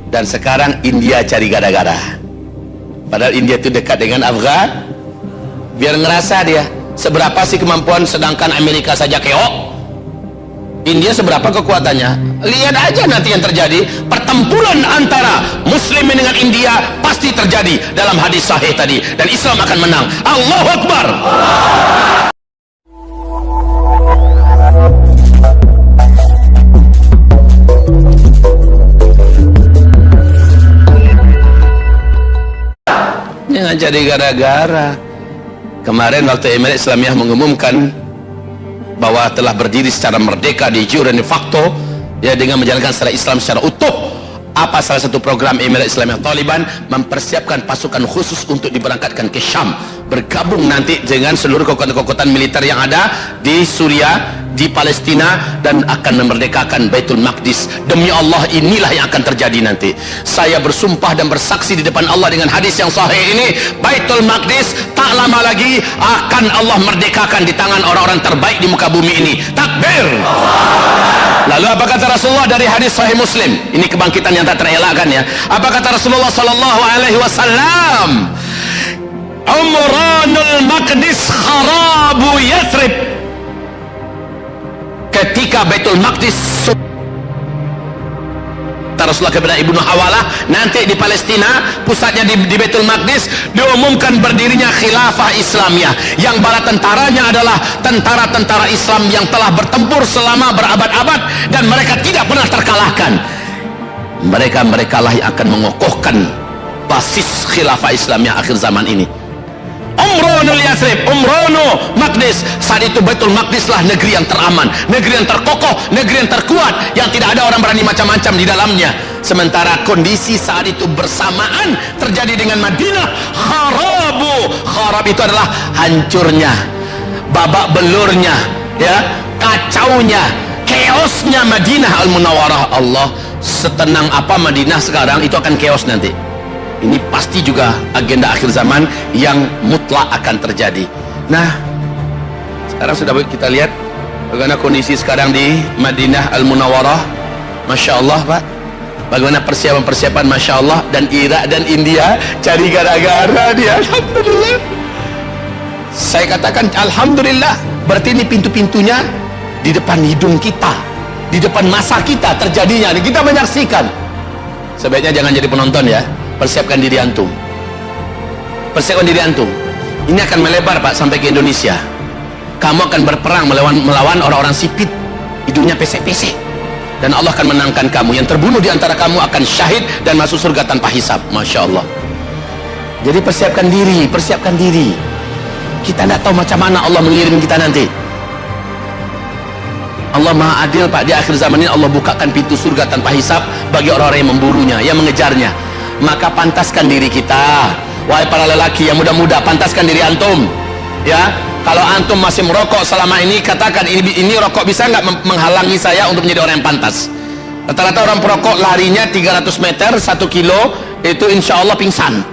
Dan sekarang India cari gara-gara. Padahal India itu dekat dengan Afghan. Biar ngerasa dia seberapa sih kemampuan, sedangkan Amerika saja keok. India seberapa kekuatannya? Lihat aja nanti yang terjadi. Pertempuran antara Muslimin dengan India pasti terjadi dalam hadis sahih tadi, dan Islam akan menang. Allahu Akbar. Jangan jadi gara-gara. Kemarin waktu Emirat Islamiyah mengumumkan bahwa telah berdiri secara merdeka di jure de facto, ya, dengan menjalankan secara Islam secara utuh. Apa salah satu program Emirat Islamiyah? Taliban mempersiapkan pasukan khusus untuk diberangkatkan ke Syam, bergabung nanti dengan seluruh kekuatan-kekuatan militer yang ada di Suriah, di Palestina, dan akan memerdekakan Baitul Maqdis. Demi Allah, inilah yang akan terjadi nanti. Saya bersumpah dan bersaksi di depan Allah dengan hadis yang sahih ini, Baitul Maqdis tak lama lagi akan Allah merdekakan di tangan orang-orang terbaik di muka bumi ini. Takbir. Lalu apa kata Rasulullah dari hadis sahih Muslim? Ini kebangkitan yang tak terelakkan, ya. Apa kata Rasulullah sallallahu alaihi wasallam? Umranul Maqdis kharabu Yathrib. Ketika Baitul Maqdis, Rasulullah kepada Ibnu Hawalah, nanti di Palestina, pusatnya di Baitul Maqdis, diumumkan berdirinya khilafah Islamiyah, yang bala tentaranya adalah tentara-tentara Islam yang telah bertempur selama berabad-abad dan mereka tidak pernah terkalahkan. Mereka lah yang akan mengokohkan basis khilafah Islamiyah akhir zaman ini. Umranul Yathrib, Umranu Maqdis. Saat itu Baitul Maqdis lah negeri yang teraman, negeri yang terkokoh, negeri yang terkuat, yang tidak ada orang berani macam-macam di dalamnya. Sementara kondisi saat itu bersamaan terjadi dengan Madinah. Kharab itu adalah hancurnya, babak belurnya, ya, kacaunya, chaosnya Madinah Al-Munawwarah. Allah, setenang apa Madinah sekarang, itu akan chaos nanti. Ini pasti juga agenda akhir zaman yang mutlak akan terjadi. Nah, sekarang sudah kita lihat bagaimana kondisi sekarang di Madinah Al-Munawwarah. Masya Allah, Pak. Bagaimana persiapan-persiapan, Masya Allah. Dan Irak dan India cari gara-gara dia. Alhamdulillah. Saya katakan Alhamdulillah. Berarti ini pintu-pintunya di depan hidung kita, di depan masa kita terjadinya. Kita menyaksikan. Sebaiknya jangan jadi penonton, ya. Persiapkan diri antum. Persiapkan diri antum. Ini akan melebar, Pak, sampai ke Indonesia. Kamu akan berperang melawan orang-orang sipit, hidungnya pesek-pesek, dan Allah akan menangkan kamu. Yang terbunuh di antara kamu akan syahid dan masuk surga tanpa hisab. Masya Allah. Jadi persiapkan diri, persiapkan diri. Kita tidak tahu macam mana Allah mengirim kita nanti. Allah Maha Adil, Pak. Di akhir zaman ini Allah bukakan pintu surga tanpa hisab bagi orang-orang yang memburunya, yang mengejarnya. Maka pantaskan diri kita, wahai para lelaki yang muda-muda, pantaskan diri antum, ya. Kalau antum masih merokok selama ini, katakan ini rokok bisa nggak menghalangi saya untuk menjadi orang yang pantas. Rata-rata orang perokok larinya 300 meter 1 kilo itu insya Allah pingsan.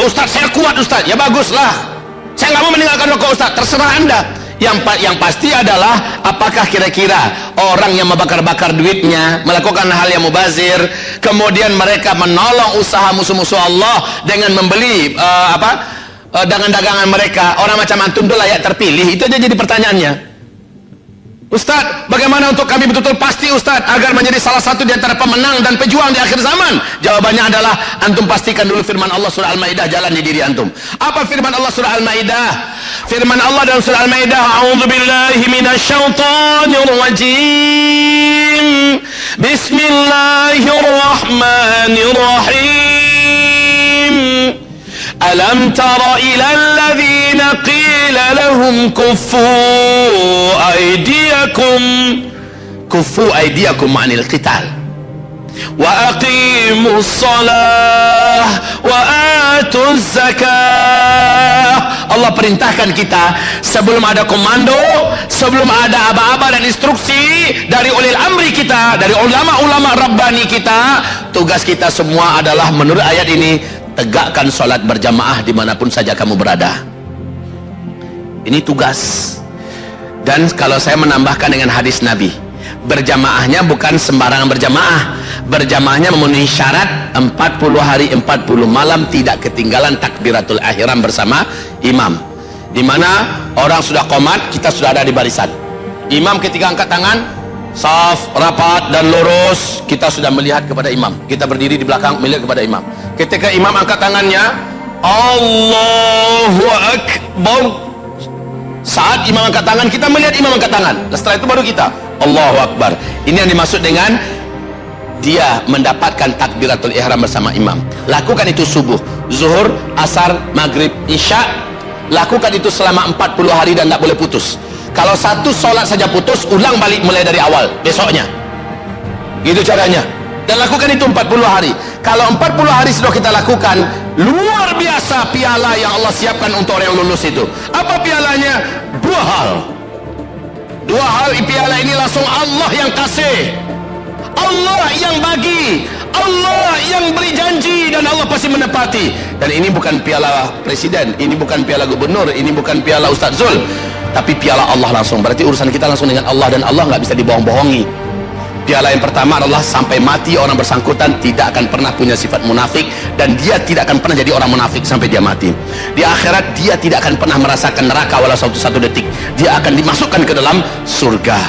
Ustadz, saya kuat Ustadz. Ya baguslah, saya nggak mau meninggalkan rokok Ustadz, terserah anda. Yang pasti adalah, apakah kira-kira orang yang membakar-bakar duitnya, melakukan hal yang mubazir, kemudian mereka menolong usaha musuh-musuh Allah dengan membeli dagangan-dagangan mereka, orang macam antum itu layak terpilih? Itu aja jadi pertanyaannya. Ustadz, bagaimana untuk kami betul-betul pasti Ustadz agar menjadi salah satu di antara pemenang dan pejuang di akhir zaman? Jawabannya adalah antum pastikan dulu firman Allah surah Al-Maidah jalan di diri antum. Apa firman Allah surah Al-Maidah? Firman Allah dalam surah Al-Maidah, a'udzubillahi minasyaitonir rajim. Bismillahirrahmanirrahim. Alam tara ila alladhina qila lahum kuffu aydiyakum anil qital wa aqimus salah wa atuz zakah. Allah perintahkan kita, sebelum ada komando, sebelum ada aba-aba dan instruksi dari ulil amri kita, dari ulama-ulama rabbani kita, tugas kita semua adalah menurut ayat ini, tegakkan sholat berjamaah dimanapun saja kamu berada. Ini tugas. Dan kalau saya menambahkan dengan hadis Nabi, Berjamaahnya bukan sembarangan berjamaah. Berjamaahnya memenuhi syarat 40 hari 40 malam tidak ketinggalan takbiratul ihram bersama imam. Di mana orang sudah qomat, kita sudah ada di barisan. Imam ketika angkat tangan, saf rapat dan lurus, kita sudah melihat kepada imam. Kita berdiri di belakang melihat kepada imam. Ketika imam angkat tangannya, Allahu Akbar. Saat imam angkat tangan, kita melihat imam angkat tangan. Setelah itu baru kita Allahu Akbar. Ini yang dimaksud dengan dia mendapatkan takbiratul ihram bersama imam. Lakukan itu subuh, zuhur, asar, maghrib, isya. Lakukan itu selama 40 hari dan tak boleh putus. Kalau satu solat saja putus, ulang balik mulai dari awal besoknya. Gitu caranya. Dan lakukan itu 40 hari. Kalau 40 hari sudah kita lakukan, luar biasa piala yang Allah siapkan untuk orang yang lulus itu. Apa pialanya? Dua hal. Dua hal piala ini langsung Allah yang kasih, Allah yang bagi, Allah yang beri janji, dan Allah pasti menepati. Dan ini bukan piala presiden, ini bukan piala gubernur, ini bukan piala Ustaz Zul, tapi piala Allah langsung. Berarti urusan kita langsung dengan Allah, dan Allah nggak bisa dibohong-bohongi. Piala yang pertama adalah sampai mati orang bersangkutan tidak akan pernah punya sifat munafik, dan dia tidak akan pernah jadi orang munafik sampai dia mati. Di akhirat dia tidak akan pernah merasakan neraka walau satu detik. Dia akan dimasukkan ke dalam surga.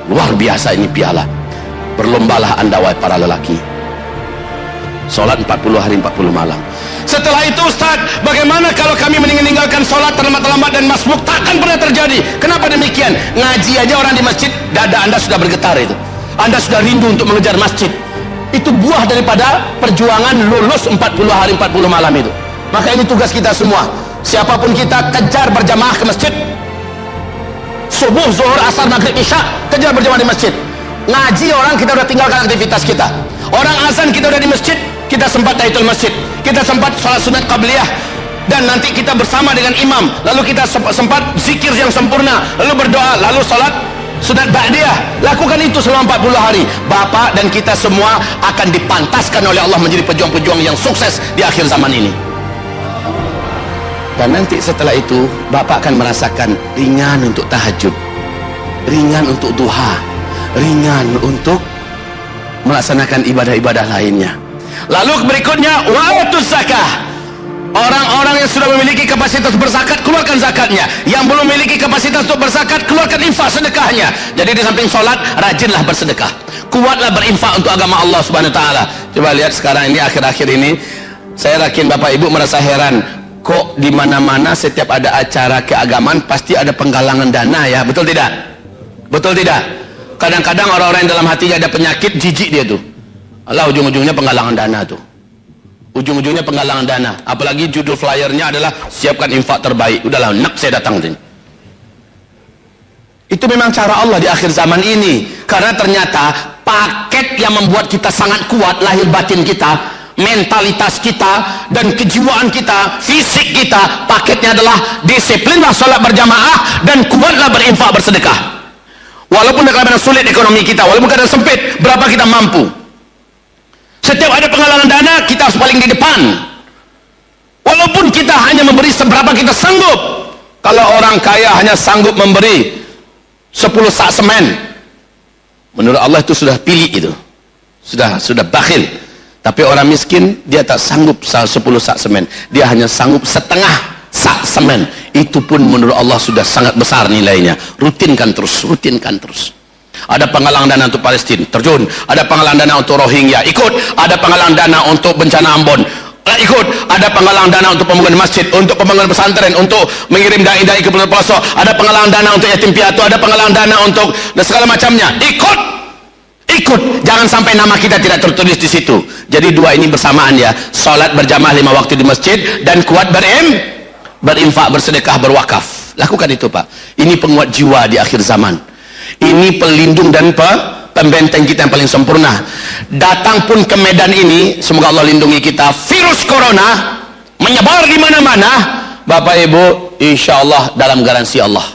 Luar biasa ini piala. Berlombalah anda wahai para lelaki. Solat 40 hari 40 malam. Setelah itu Ustaz, bagaimana kalau kami meninggalkan solat terlambat-lambat dan masbuk? Takkan pernah terjadi. Kenapa demikian? Ngaji aja orang di masjid, dada anda sudah bergetar itu. Anda sudah rindu untuk mengejar masjid. Itu buah daripada perjuangan lulus 40 hari 40 malam itu. Maka ini tugas kita semua. Siapapun kita, kejar berjamaah ke masjid. Subuh, zuhur, asar, maghrib, isya, kejar berjamaah di masjid. Ngaji orang kita udah tinggalkan aktivitas kita. Orang azan kita udah di masjid, kita sempat tahiyatul masjid, kita sempat salat sunat qabliyah, dan nanti kita bersama dengan imam, lalu kita sempat zikir yang sempurna, lalu berdoa, lalu salat sunat ba'diyah. Lakukan itu selama 40 hari. Bapak dan kita semua akan dipantaskan oleh Allah menjadi pejuang-pejuang yang sukses di akhir zaman ini. Dan nanti setelah itu Bapak akan merasakan ringan untuk tahajud, ringan untuk duha, ringan untuk melaksanakan ibadah-ibadah lainnya. Lalu berikutnya wa'atuz zakah. Orang-orang yang sudah memiliki kapasitas berzakat, keluarkan zakatnya. Yang belum memiliki kapasitas untuk berzakat, keluarkan infak sedekahnya. Jadi di samping sholat, rajinlah bersedekah, kuatlah berinfak untuk agama Allah Subhanahu Wa Taala. Coba lihat sekarang ini, akhir-akhir ini, saya yakin Bapak Ibu merasa heran, kok di mana-mana setiap ada acara keagamaan pasti ada penggalangan dana ya, betul tidak? Betul tidak? Kadang-kadang orang-orang yang dalam hatinya ada penyakit, jijik dia tuh. Allah, ujung-ujungnya penggalangan dana tuh. Ujung-ujungnya penggalangan dana. Apalagi judul flyernya adalah siapkan infak terbaik. Udahlah, nak saya datang sini. Itu memang cara Allah di akhir zaman ini. Karena ternyata paket yang membuat kita sangat kuat, lahir batin kita, mentalitas kita, dan kejiwaan kita, fisik kita, paketnya adalah disiplinlah sholat berjamaah dan kuatlah berinfak bersedekah. Walaupun dalam sulit ekonomi kita, walaupun keadaan sempit, berapa kita mampu. Setiap ada penggalangan dana, kita harus paling di depan. Walaupun kita hanya memberi seberapa kita sanggup. Kalau orang kaya hanya sanggup memberi 10 sak semen, menurut Allah itu sudah pilih itu. Sudah bakhil. Tapi orang miskin, dia tak sanggup 10 sak semen. Dia hanya sanggup setengah sak semen. Itu pun menurut Allah sudah sangat besar nilainya. Rutinkan terus, rutinkan terus. Ada penggalangan dana untuk Palestina, terjun. Ada penggalangan dana untuk Rohingya, ikut. Ada penggalangan dana untuk bencana Ambon, ikut. Ada penggalangan dana untuk pembangunan masjid, untuk pembangunan pesantren, untuk mengirim dai-dai ke pelosok. Ada penggalangan dana untuk yatim piatu, ada penggalangan dana untuk dan segala macamnya. Ikut. Jangan sampai nama kita tidak tertulis di situ. Jadi dua ini bersamaan ya. Salat berjamaah 5 waktu di masjid dan kuat berinfak, bersedekah, berwakaf. Lakukan itu Pak. Ini penguat jiwa di akhir zaman. Ini pelindung dan pembenteng kita yang paling sempurna. Datang pun ke medan ini, semoga Allah lindungi kita. Virus corona menyebar di mana-mana. Bapak Ibu, insya Allah dalam garansi Allah.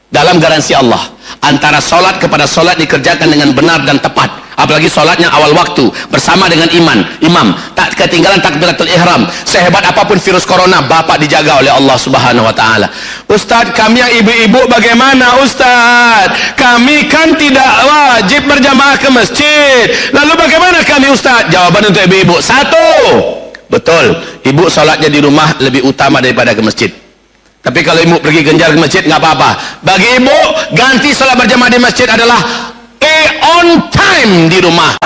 Dalam garansi Allah. Antara solat kepada solat dikerjakan dengan benar dan tepat. apalagi sholatnya awal waktu bersama dengan imam, tak ketinggalan takbiratul ihram. Sehebat apapun virus corona, bapak dijaga oleh Allah Subhanahu wa taala. Ustaz, kami yang ibu-ibu bagaimana Ustaz? Kami kan tidak wajib berjamaah ke masjid, lalu bagaimana kami Ustaz? Jawaban untuk ibu-ibu, satu, betul, ibu sholatnya di rumah lebih utama daripada ke masjid. Tapi kalau ibu pergi genjar ke masjid nggak apa-apa. Bagi ibu, ganti sholat berjamaah di masjid adalah on time di rumah.